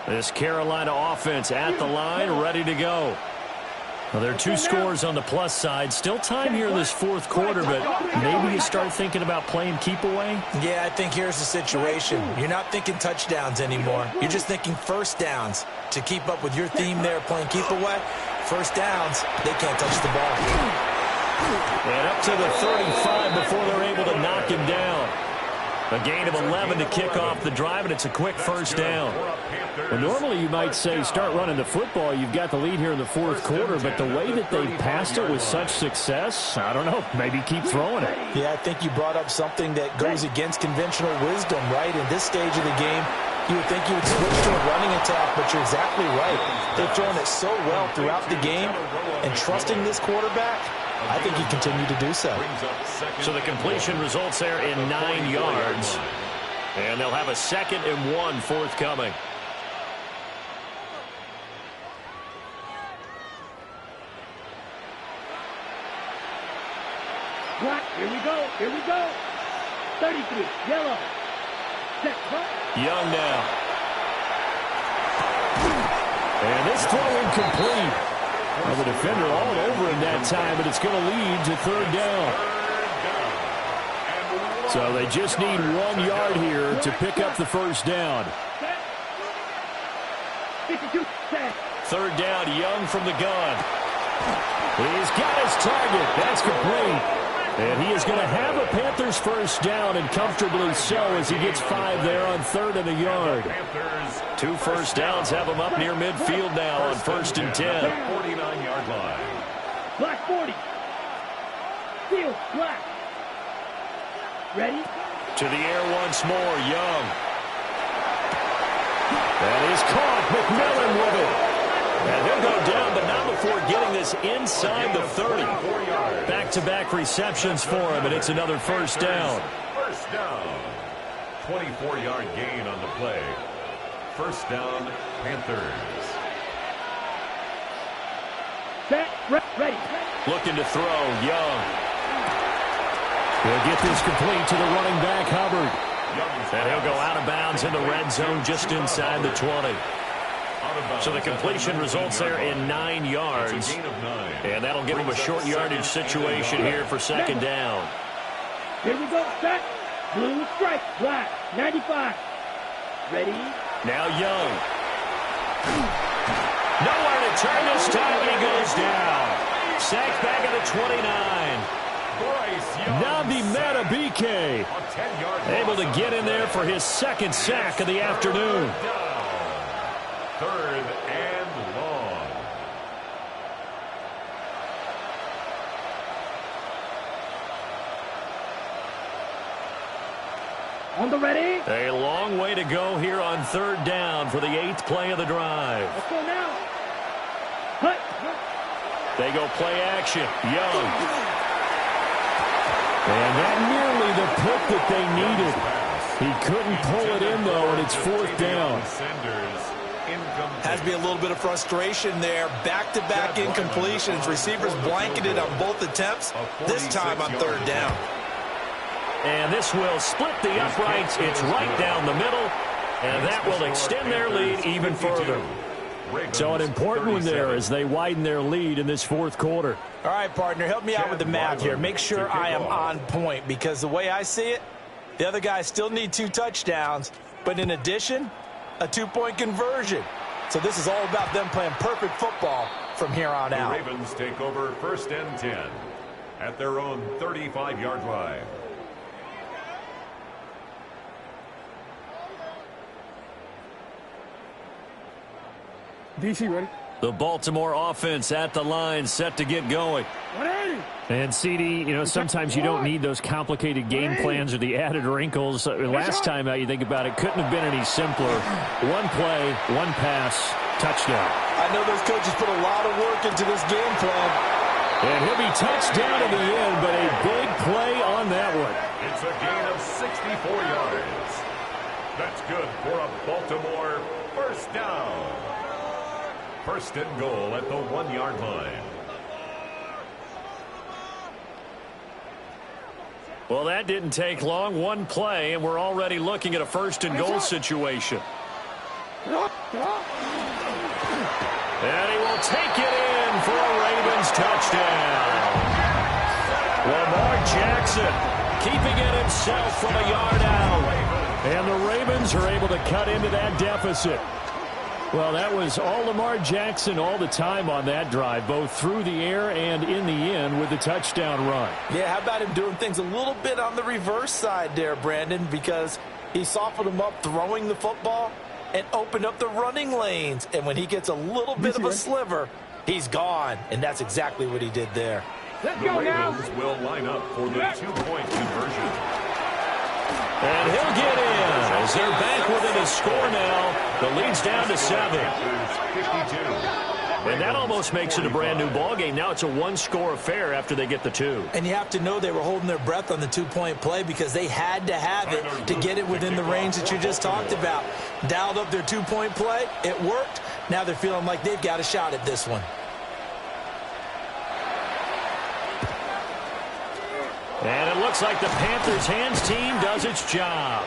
This Carolina offense at the line, ready to go. Well, there are 2 scores on the plus side. Still time here in this fourth quarter, but maybe you start thinking about playing keep away? Yeah, I think here's the situation. You're not thinking touchdowns anymore. You're just thinking first downs. To keep up with your theme there, playing keep away, first downs, they can't touch the ball. And up to the 35 before they're able to knock him down. A gain of 11 to kick off the drive, and it's a quick first down. Well, normally you might say start running the football. You've got the lead here in the fourth quarter, but the way that they passed it with such success, I don't know, maybe keep throwing it. Yeah, I think you brought up something that goes against conventional wisdom, right? In this stage of the game, you would think you would switch to a running attack, but you're exactly right. They've thrown it so well throughout the game, and trusting this quarterback, I think he continued to do so. So the completion results there in 9 yards. And they'll have a 2nd and 1 forthcoming. Block. Here we go. Here we go. 33. Yellow. Set. Young now. And this throw incomplete. Well, the defender all over him that time, but it's going to lead to 3rd down. So they just need 1 yard here to pick up the first down. 3rd down, Young from the gun. He's got his target. That's complete. And he is going to have a Panthers first down, and comfortably so, as he gets 5 there on 3rd and a yard. 2 first downs have him up near midfield now on 1st and 10. 49-yard line. Black 40. Field. Black. Ready? To the air once more, Young. That is caught. McMillan with it. And he'll go down, but not before getting this inside the 30. Back-to-back receptions for him, and it's another first down. First down. 24-yard gain on the play. First down, Panthers. Set. Ready. Looking to throw, Young. He'll get this complete to the running back, Hubbard. And he'll go out of bounds in the red zone just inside the 20. So the completion results there in 9 yards. And that'll give him a short yardage situation here for 2nd down. Here we go. Set. Blue strike. Black. 95. Ready? Now Young. Nowhere to turn this time. He goes down. Sacked back at the 29. Nabi Matabike able to get in there for his 2nd sack of the afternoon. 3rd and long. On the ready. A long way to go here on 3rd down for the 8th play of the drive. Let's go now. Hut. They go play action. Young. And that nearly the pick that they needed. He couldn't pull it in, though, and it's 4th down. Has to be a little bit of frustration there. Back-to-back incompletions. Receivers blanketed on both attempts, this time on 3rd down. And this will split the uprights. It's right down the middle, and that will extend their lead even further. So an important one there as they widen their lead in this 4th quarter. All right, partner, help me out with the math here. Make sure I am on point, because the way I see it, the other guys still need 2 touchdowns, but in addition, a 2-point conversion. So this is all about them playing perfect football from here on out. The Ravens take over 1st and 10 at their own 35-yard line. DC, ready? The Baltimore offense at the line, set to get going. 180. And, CD, you know, sometimes you don't need those complicated game plans or the added wrinkles. Last time out, you think about it, couldn't have been any simpler. One play, one pass, touchdown. I know those coaches put a lot of work into this game plan. And he'll be touched down in the end, but a big play on that one. It's a gain of 64 yards. That's good for a Baltimore first down. First and goal at the 1-yard line. Well, that didn't take long. One play, and we're already looking at a first and goal situation. Get up. And he will take it in for a Ravens touchdown. Lamar Jackson keeping it himself from a yard out. And the Ravens are able to cut into that deficit. Well, that was all Lamar Jackson all the time on that drive, both through the air and in the end with the touchdown run. Yeah, how about him doing things a little bit on the reverse side there, Brandon, because he softened him up throwing the football and opened up the running lanes. And when he gets a little bit of a sliver, he's gone. And that's exactly what he did there. Let's go now. The Ravens will line up for the 2-point conversion. And he'll get in as they're back within a score now. The lead's down to 7. And that almost makes it a brand-new ballgame. Now it's a one-score affair after they get the 2. And you have to know they were holding their breath on the 2-point play because they had to have it to get it within the range that you just talked about. Dialed up their 2-point play. It worked. Now they're feeling like they've got a shot at this one. And it looks like the Panthers' hands team does its job.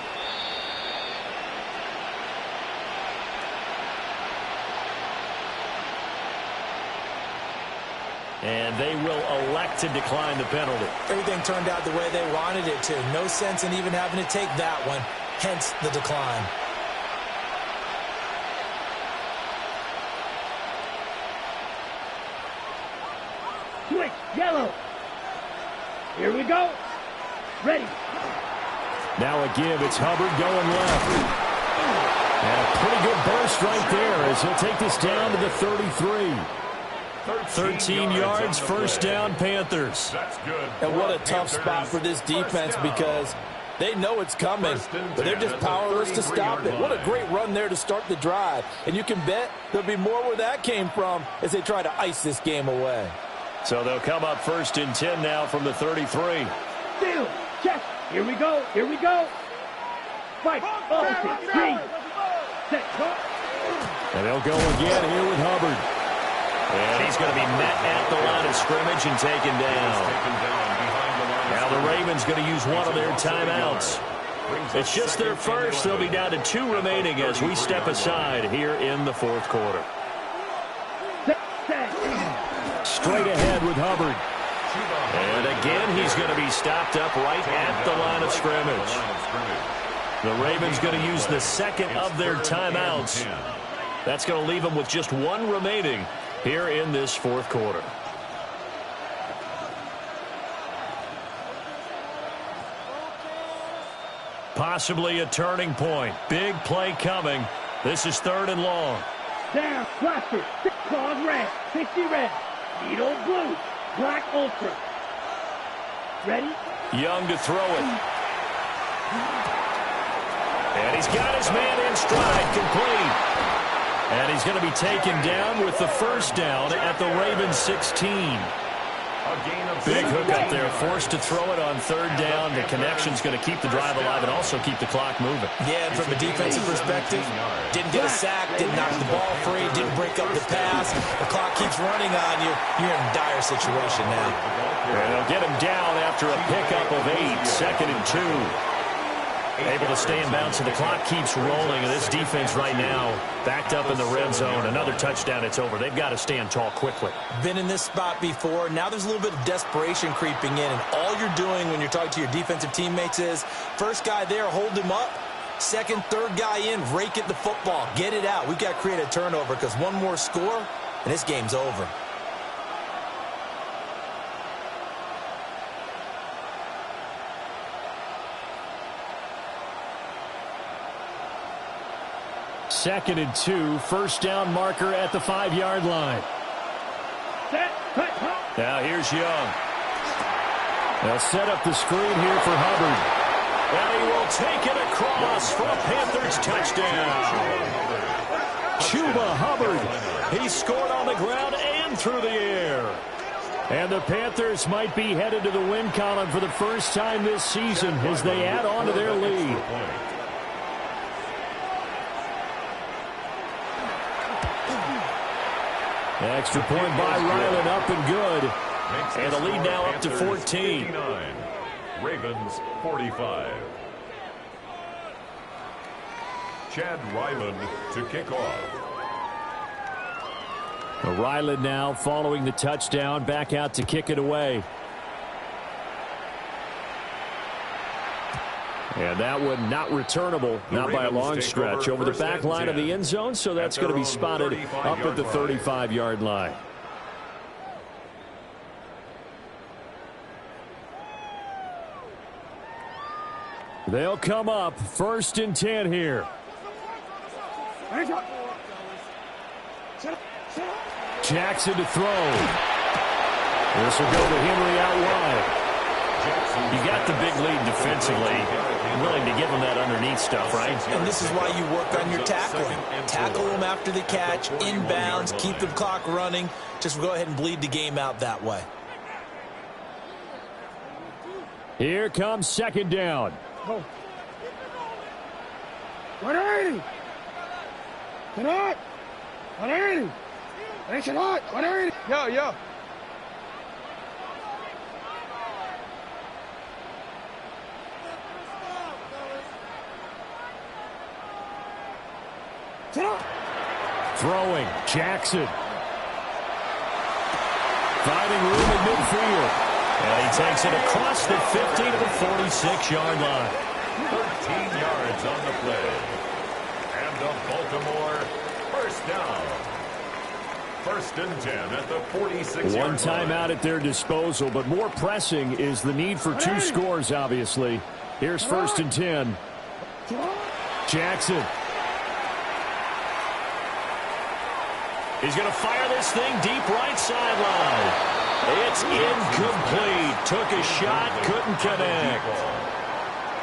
And they will elect to decline the penalty. Everything turned out the way they wanted it to. No sense in even having to take that one, hence the decline. Switch, yellow. Here we go. Ready. Now a give. It's Hubbard going left. And a pretty good burst right there as he'll take this down to the 33. 13 yards, first down, Panthers. That's good. And what a tough spot for this defense because they know it's coming, but they're just powerless to stop it. What a great run there to start the drive. And you can bet there'll be more where that came from as they try to ice this game away. So they'll come up first and 10 now from the 33. Still. Check. Here we go. Here we go. Fight. Oh, 3. Set. And they'll go again here with Hubbard. And he's going to be met at the line of scrimmage and taken down. Now the Ravens going to use one of their timeouts. It's just their first. They'll be down to 2 remaining as we step aside here in the fourth quarter. Straight ahead with Hubbard. And again, he's going to be stopped up right at the line of scrimmage. The Ravens going to use the second of their timeouts. That's going to leave them with just 1 remaining here in this fourth quarter. Possibly a turning point. Big play coming. This is 3rd and long. Down, blaster, 6 claws red, 60 red, needle blue, black ultra. Ready? Young to throw it. And he's got his man in stride, complete. And he's going to be taken down with the first down at the Ravens 16. Big hook up there, forced to throw it on 3rd down. The connection's going to keep the drive alive and also keep the clock moving. Yeah, and from a defensive perspective, didn't get a sack, didn't knock the ball free, didn't break up the pass. The clock keeps running on you. You're in a dire situation now. And they'll get him down after a pickup of 8, 2nd and 2. Able to stay in bounds, so the clock keeps rolling. And this defense right now backed up in the red zone. Another touchdown, it's over. They've got to stand tall quickly. Been in this spot before. Now there's a little bit of desperation creeping in. And all you're doing when you're talking to your defensive teammates is, first guy there, hold him up. Second, third guy in, rake at the football. Get it out. We've got to create a turnover because one more score, and this game's over. 2nd and 2. First down marker at the 5-yard line. Now here's Young. They'll set up the screen here for Hubbard. And he will take it across for a Panthers touchdown. Chuba Hubbard. He scored on the ground and through the air. And the Panthers might be headed to the win column for the first time this season as they add on to their lead. Extra point by Ryland, up and good. And the lead now up to 14. Ravens 45. Chad Ryland to kick off. Ryland now following the touchdown, back out to kick it away. And that one not returnable, not by a long stretch, over the back line of the end zone, so that's going to be spotted up at the 35-yard line. They'll come up 1st and 10 here. Jackson to throw. This will go to Henry out wide. You got the big lead defensively. Willing to give him that underneath stuff, right? And this is why you work on your tackling. Tackle them after the catch, inbounds, keep the clock running. Just go ahead and bleed the game out that way. Here comes 2nd down. Go. 180. Get up. 180. Make it hot. 180. Yo. Throwing, Jackson. Finding room in midfield. And he takes it across the 50 to the 46-yard line. 13 yards on the play. And the Baltimore first down. 1st and 10 at the 46-yard line. One timeout at their disposal, but more pressing is the need for 2 scores, obviously. Here's 1st and 10. Jackson. He's going to fire this thing deep right sideline. It's incomplete. Took a shot, couldn't connect.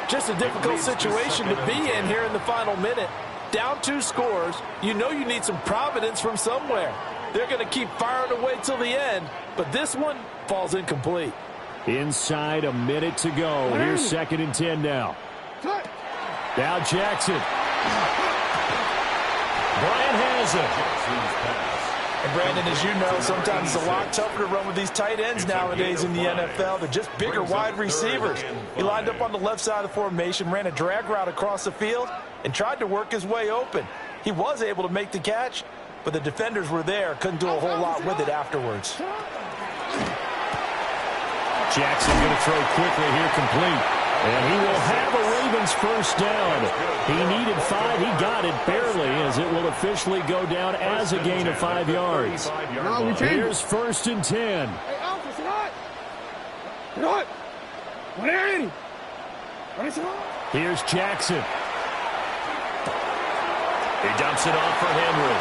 Just a difficult situation to be in here in the final minute. Down 2 scores. You know you need some providence from somewhere. They're going to keep firing away till the end, but this one falls incomplete. Inside a minute to go. Here's 2nd and 10 now. Now Jackson. Brian has it. And Brandon, as you know, sometimes it's a lot tougher to run with these tight ends nowadays in the NFL. They're just bigger wide receivers. He lined up on the left side of the formation, ran a drag route across the field, and tried to work his way open. He was able to make the catch, but the defenders were there, couldn't do a whole lot with it afterwards. Jackson going to throw quickly here, complete. And he will have a Ravens first down. He needed 5. He got it barely, as it will officially go down as a gain of 5 yards. Here's 1st and 10. Hey, Alpha, sit hot. Get hot. 180. Here's Jackson. He dumps it off for Henry.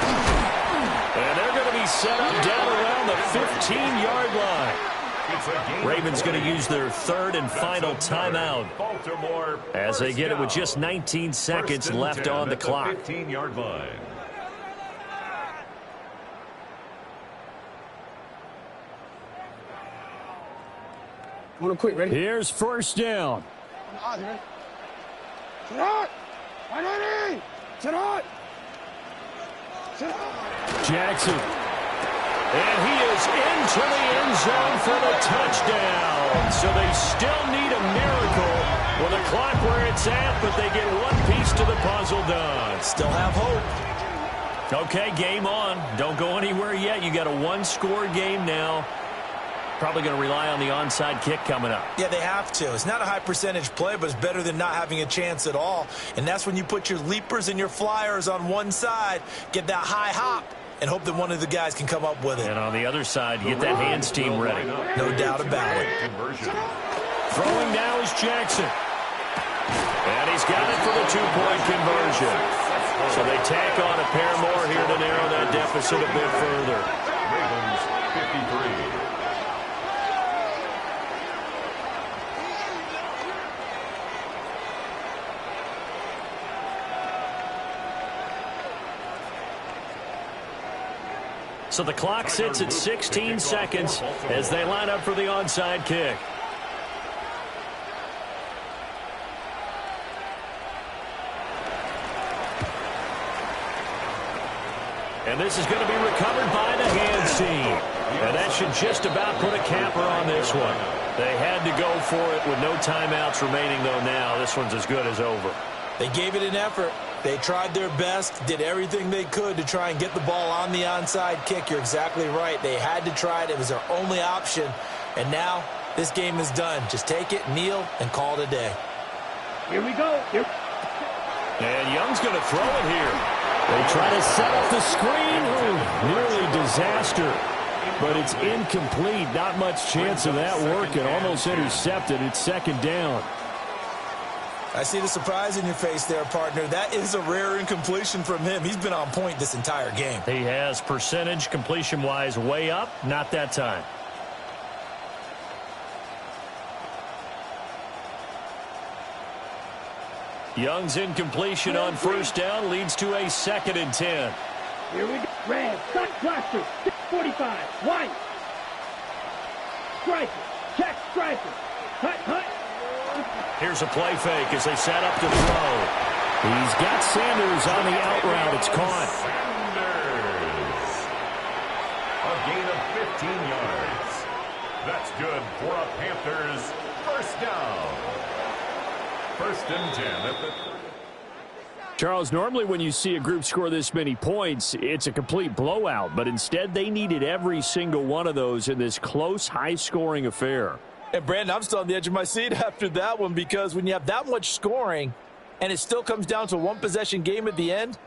And they're going to be set up down around the 15-yard line. Ravens going to use their 3rd and final timeout as they get it with just 19 seconds left on the clock. 15-yard line. Want to quit, ready? Here's 1st down. Sit hot. 180. Sit hot. Sit hot. Jackson. And he is into the end zone for the touchdown. So they still need a miracle with the clock where it's at, but they get one piece to the puzzle done. Still have hope. Okay, game on. Don't go anywhere yet. You got a 1-score game now. Probably going to rely on the onside kick coming up. Yeah, they have to. It's not a high percentage play, but it's better than not having a chance at all. And that's when you put your leapers and your flyers on one side, get that high hop, and hope that one of the guys can come up with it. And on the other side, get that hands team ready. No doubt about it. Throwing now is Jackson. And he's got it for the two-point conversion. So they tack on a pair more here to narrow that deficit a bit further. Ravens 53. So the clock sits at 16 seconds as they line up for the onside kick. And this is going to be recovered by the hands team. And that should just about put a capper on this one. They had to go for it with no timeouts remaining, though, now. This one's as good as over. They gave it an effort. They tried their best, did everything they could to try and get the ball on the onside kick. You're exactly right. They had to try it. It was their only option. And now this game is done. Just take it, kneel, and call it a day. Here we go. Here. And Young's going to throw it here. They try to set up the screen. Ooh, nearly disaster. But it's incomplete. Not much chance of that working. Almost intercepted. It's second down. I see the surprise in your face there, partner. That is a rare incompletion from him. He's been on point this entire game. He has percentage completion-wise way up. Not that time. Young's incompletion on first down leads to a 2nd and 10. Here we go. Red, side blaster, 645, white. Striker, check striker. Hut, hut. Here's a play fake as they set up to throw. He's got Sanders on the out route. It's caught. Sanders. A gain of 15 yards. That's good for a Panthers first down. 1st and 10 at the... Charles, normally when you see a group score this many points, it's a complete blowout. But instead, they needed every single one of those in this close, high-scoring affair. And, Brandon, I'm still on the edge of my seat after that one because when you have that much scoring and it still comes down to one possession game at the end,